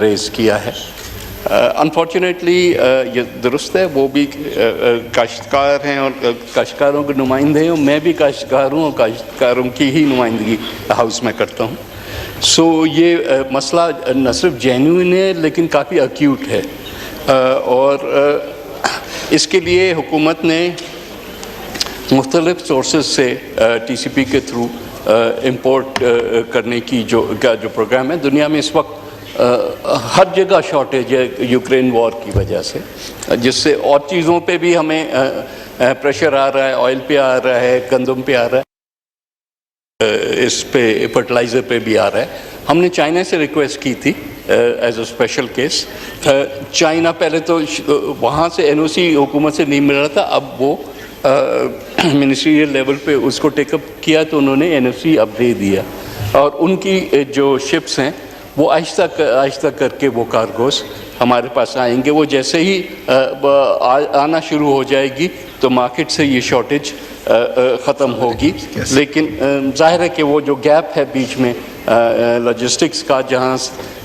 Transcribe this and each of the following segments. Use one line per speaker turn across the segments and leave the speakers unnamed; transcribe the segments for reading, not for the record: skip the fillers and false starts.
Raise کیا ہے. Unfortunately یہ درست ہے، وہ بھی کاشتکار ہیں اور کاشتکاروں کے نمائندے ہیں، اور میں بھی کاشتکار ہوں اور کاشتکاروں کی ہی نمائندگی ہاؤس میں کرتا ہوں. سو یہ مسئلہ نہ صرف جینوئن ہے لیکن کافی ایکیوٹ ہے، اور اس کے لیے حکومت نے مختلف سورسز سے ٹی سی پی کے تھرو امپورٹ کرنے کی جو پروگرام ہے. دنیا میں اس وقت ہر جگہ شارٹیج ہے یوکرین وار کی وجہ سے، جس سے اور چیزوں پہ بھی ہمیں پریشر آ رہا ہے، آئل پہ آ رہا ہے، گندم پہ آ رہا ہے، اس پہ فرٹیلائزر پہ بھی آ رہا ہے. ہم نے چائنا سے ریکویسٹ کی تھی as a special case. China پہلے تو وہاں سے این او سی حکومت سے نہیں مل رہا تھا، اب وہ منسٹریل لیول پہ اس کو ٹیک اپ کیا تو انہوں نے این او سی اب دے دیا، اور ان کی جو شپس ہیں وہ آہستہ کر کے وہ کارگوز ہمارے پاس آئیں گے. وہ جیسے ہی آنا شروع ہو جائے گی تو مارکیٹ سے یہ شارٹیج ختم ہوگی. لیکن ظاہر ہے کہ وہ جو گیپ ہے بیچ میں لاجسٹکس کا، جہاں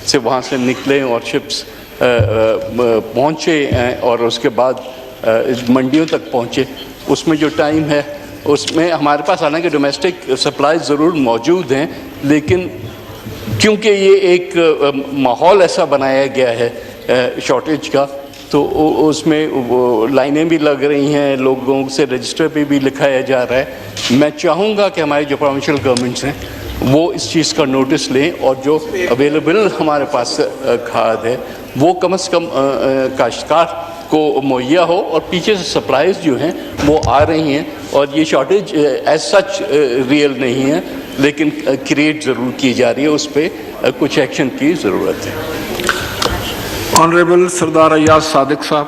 سے وہاں سے نکلیں اور شپس پہنچے اور اس کے بعد منڈیوں تک پہنچے، اس میں جو ٹائم ہے اس میں ہمارے پاس حالانکہ ڈومیسٹک سپلائی ضرور موجود ہیں، لیکن کیونکہ یہ ایک ماحول ایسا بنایا گیا ہے شارٹیج کا، تو اس میں لائنیں بھی لگ رہی ہیں، لوگوں سے رجسٹر پہ بھی لکھایا جا رہا ہے. میں چاہوں گا کہ ہماری جو پروونشل گورنمنٹس ہیں وہ اس چیز کا نوٹس لیں، اور جو اویلیبل ہمارے پاس کھاد ہے وہ کم از کم کاشتکار کو مہیا ہو، اور پیچھے سے سپلائیز جو ہیں وہ آ رہی ہیں، اور یہ شارٹیج ایز سچ ریئل نہیں ہے لیکن کریٹ ضرور کی جا رہی ہے، اس پہ کچھ ایکشن کی ضرورت ہے.
آنریبل سردار ایاز صادق صاحب.